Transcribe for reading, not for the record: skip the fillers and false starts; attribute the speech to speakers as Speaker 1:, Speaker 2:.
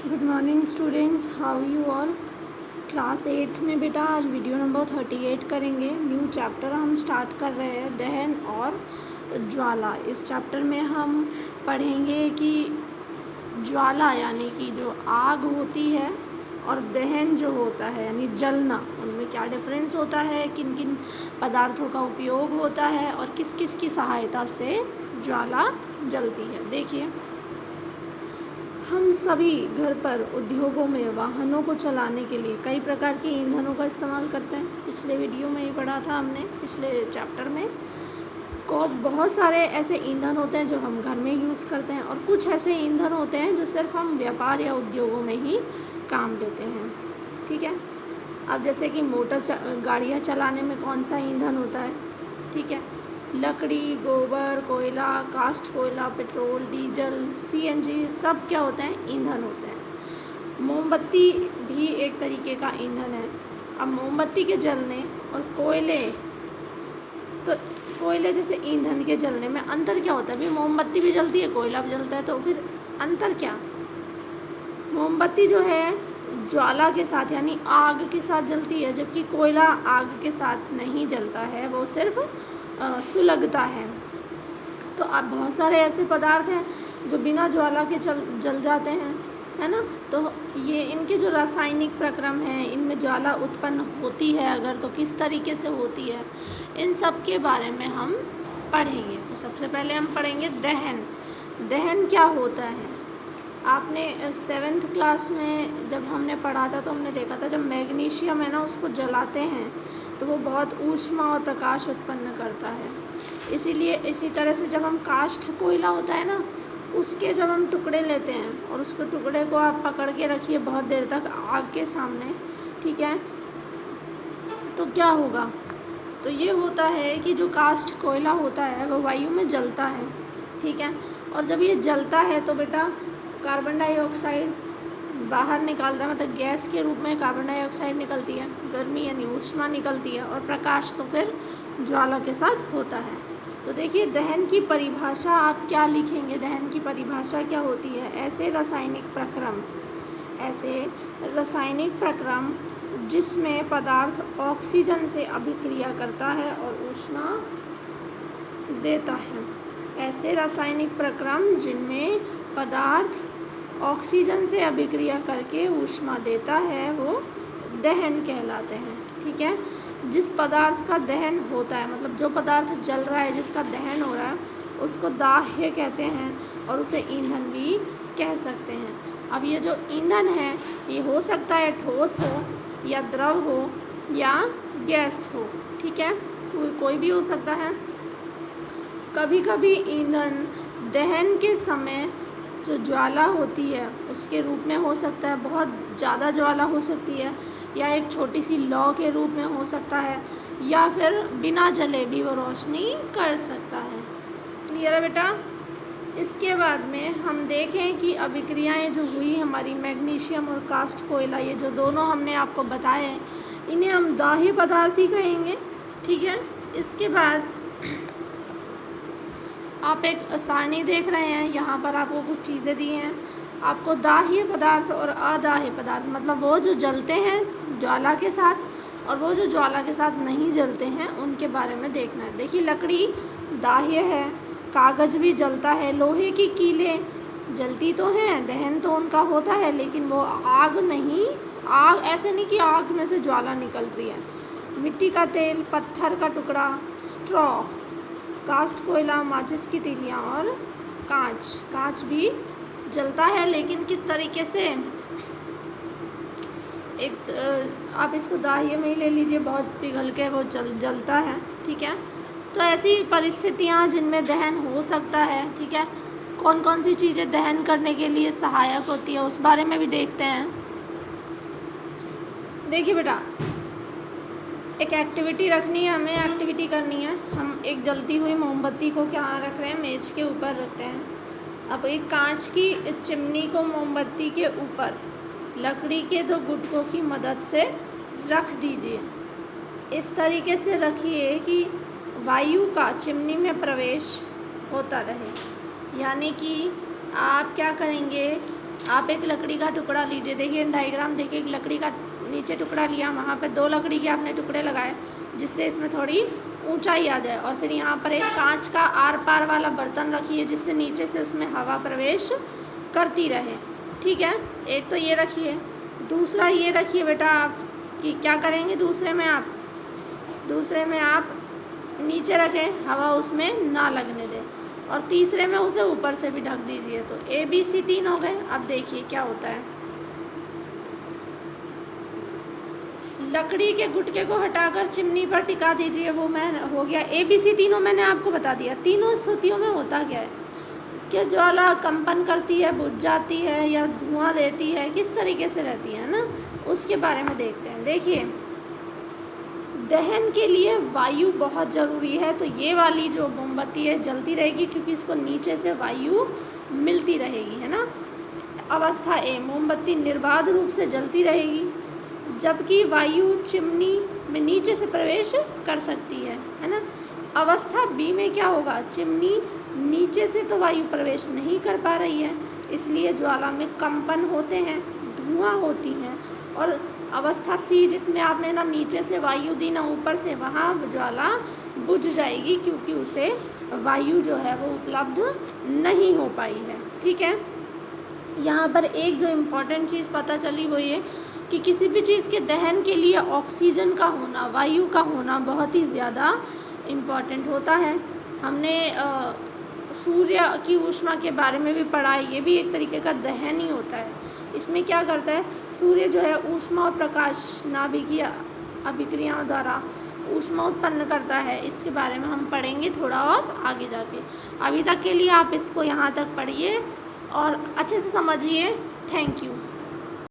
Speaker 1: Good morning students, how you all. Class 8 में बेटा आज वीडियो नंबर 38 करेंगे। न्यू चैप्टर हम स्टार्ट कर रहे हैं, दहन और ज्वाला। इस चैप्टर में हम पढ़ेंगे कि ज्वाला यानी कि जो आग होती है और दहन जो होता है यानी जलना, उनमें क्या डिफरेंस होता है, किन किन पदार्थों का उपयोग होता है और किस किस की सहायता से ज्वाला जलती है। देखिए, हम सभी घर पर उद्योगों में वाहनों को चलाने के लिए कई प्रकार के ईंधनों का इस्तेमाल करते हैं। पिछले वीडियो में ही पढ़ा था हमने, पिछले चैप्टर में बहुत सारे ऐसे ईंधन होते हैं जो हम घर में यूज़ करते हैं और कुछ ऐसे ईंधन होते हैं जो सिर्फ हम व्यापार या उद्योगों में ही काम लेते हैं। ठीक है, अब जैसे कि गाड़ियाँ चलाने में कौन सा ईंधन होता है, ठीक है, लकड़ी, गोबर, कोयला, कास्ट कोयला, पेट्रोल, डीजल, सीएनजी, सब क्या होते हैं, ईंधन होते हैं। मोमबत्ती भी एक तरीके का ईंधन है। अब मोमबत्ती के जलने और कोयले जैसे ईंधन के जलने में अंतर क्या होता है? भी मोमबत्ती भी जलती है, कोयला भी जलता है, तो फिर अंतर क्या? मोमबत्ती जो है ज्वाला के साथ यानी आग के साथ जलती है, जबकि कोयला आग के साथ नहीं जलता है, वो सिर्फ सुलगता है। तो अब बहुत सारे ऐसे पदार्थ हैं जो बिना ज्वाला के जल जाते हैं, है ना। तो ये इनके जो रासायनिक प्रक्रम हैं, इनमें ज्वाला उत्पन्न होती है अगर, तो किस तरीके से होती है, इन सब के बारे में हम पढ़ेंगे। तो सबसे पहले हम पढ़ेंगे दहन। दहन क्या होता है? आपने 7th क्लास में जब हमने पढ़ा था तो हमने देखा था, जब मैग्नीशियम है ना, उसको जलाते हैं तो वो बहुत ऊष्मा और प्रकाश उत्पन्न करता है। इसीलिए इसी तरह से जब हम काष्ठ कोयला होता है ना, उसके जब हम टुकड़े लेते हैं और उसके टुकड़े को आप पकड़ के रखिए बहुत देर तक आग के सामने, ठीक है, तो क्या होगा? तो ये होता है कि जो काष्ठ कोयला होता है वो वायु में जलता है, ठीक है, और जब ये जलता है तो बेटा कार्बन डाइऑक्साइड बाहर निकालता है, मतलब गैस के रूप में कार्बन डाइऑक्साइड निकलती है, गर्मी यानी ऊष्मा निकलती है, और प्रकाश तो फिर ज्वाला के साथ होता है। तो देखिए, दहन की परिभाषा आप क्या लिखेंगे? दहन की परिभाषा क्या होती है? ऐसे रासायनिक प्रक्रम जिसमें पदार्थ ऑक्सीजन से अभिक्रिया करता है और ऊष्मा देता है। ऐसे रासायनिक प्रक्रम जिनमें पदार्थ ऑक्सीजन से अभिक्रिया करके ऊष्मा देता है वो दहन कहलाते हैं। ठीक है, जिस पदार्थ का दहन होता है, मतलब जो पदार्थ जल रहा है जिसका दहन हो रहा है, उसको दाह्य कहते हैं और उसे ईंधन भी कह सकते हैं। अब ये जो ईंधन है ये हो सकता है ठोस हो या द्रव हो या गैस हो, ठीक है, कोई भी हो सकता है। कभी कभी ईंधन दहन के समय जो ज्वाला होती है उसके रूप में हो सकता है, बहुत ज़्यादा ज्वाला हो सकती है, या एक छोटी सी लौ के रूप में हो सकता है, या फिर बिना जले भी वो रोशनी कर सकता है। क्लियर है बेटा? इसके बाद में हम देखें कि अभिक्रियाएं जो हुई हमारी मैग्नीशियम और कास्ट कोयला, ये जो दोनों हमने आपको बताए, इन्हें हम दाह्य पदार्थ ही कहेंगे। ठीक है, इसके बाद आप एक सारणी देख रहे हैं, यहाँ पर आपको कुछ चीज़ें दी हैं। आपको दाह्य पदार्थ और अदाह्य पदार्थ, मतलब वो जो जलते हैं ज्वाला के साथ और वो जो ज्वाला के साथ नहीं जलते हैं, उनके बारे में देखना है। देखिए, लकड़ी दाह्य है, कागज़ भी जलता है, लोहे की कीलें जलती तो हैं, दहन तो उनका होता है, लेकिन वो आग नहीं, आग ऐसे नहीं कि आग में से ज्वाला निकल रही है। मिट्टी का तेल, पत्थर का टुकड़ा, स्ट्रॉ, कास्ट कोयला, माचिस की तीलियाँ और कांच भी जलता है, लेकिन किस तरीके से? आप इसको दाह्य में ही ले लीजिए, बहुत पिघल के वो जलता है। ठीक है, तो ऐसी परिस्थितियाँ जिनमें दहन हो सकता है, ठीक है, कौन कौन सी चीज़ें दहन करने के लिए सहायक होती है उस बारे में भी देखते हैं। देखिए बेटा, एक एक्टिविटी रखनी है, हमें एक्टिविटी करनी है। हम एक जलती हुई मोमबत्ती को क्या रख रहे हैं? मेज के ऊपर रखते हैं। अब एक कांच की चिमनी को मोमबत्ती के ऊपर लकड़ी के 2 गुटकों की मदद से रख दीजिए। इस तरीके से रखिए कि वायु का चिमनी में प्रवेश होता रहे, यानी कि आप क्या करेंगे आप एक लकड़ी का टुकड़ा लीजिए, देखिए डायग्राम देखिए, एक लकड़ी का नीचे टुकड़ा लिया, वहाँ पे 2 लकड़ी के आपने टुकड़े लगाए जिससे इसमें थोड़ी ऊंचाई आ जाए, और फिर यहाँ पर एक कांच का आर पार वाला बर्तन रखिए जिससे नीचे से उसमें हवा प्रवेश करती रहे। ठीक है, एक तो ये रखिए। दूसरा ये रखिए बेटा आप कि क्या करेंगे, दूसरे में आप नीचे रखें, हवा उसमें ना लगने दें, और तीसरे में उसे ऊपर से भी ढक दीजिए। तो ABC 3 हो गए। अब देखिए क्या होता है, लकड़ी के गुटके को हटाकर चिमनी पर टिका दीजिए, वो मैं हो गया। ABC तीनों मैंने आपको बता दिया। तीनों स्थितियों में होता क्या है कि ज्वाला कंपन करती है, बुझ जाती है या धुआं देती है, किस तरीके से रहती है ना, उसके बारे में देखते हैं। देखिए, दहन के लिए वायु बहुत ज़रूरी है, तो ये वाली जो मोमबत्ती है जलती रहेगी क्योंकि इसको नीचे से वायु मिलती रहेगी, है ना। अवस्था ए, मोमबत्ती निर्बाध रूप से जलती रहेगी जबकि वायु चिमनी में नीचे से प्रवेश कर सकती है ना। अवस्था बी में क्या होगा, चिमनी नीचे से तो वायु प्रवेश नहीं कर पा रही है, इसलिए ज्वाला में कंपन होते हैं, धुआं होती हैं। और अवस्था सी, जिसमें आपने ना नीचे से वायु दी ना ऊपर से, वहाँ ज्वाला बुझ जाएगी क्योंकि उसे वायु जो है वो उपलब्ध नहीं हो पाई है। ठीक है, यहाँ पर एक जो इम्पोर्टेंट चीज़ पता चली वो ये कि किसी भी चीज़ के दहन के लिए ऑक्सीजन का होना, वायु का होना बहुत ही ज़्यादा इम्पॉर्टेंट होता है। हमने सूर्य की ऊष्मा के बारे में भी पढ़ा है, ये भी एक तरीके का दहन ही होता है। इसमें क्या करता है, सूर्य जो है ऊष्मा और प्रकाश नाभिकीय अभिक्रियाओं द्वारा ऊष्मा उत्पन्न करता है। इसके बारे में हम पढ़ेंगे थोड़ा और आगे जाके। अभी तक के लिए आप इसको यहाँ तक पढ़िए और अच्छे से समझिए। Thank you.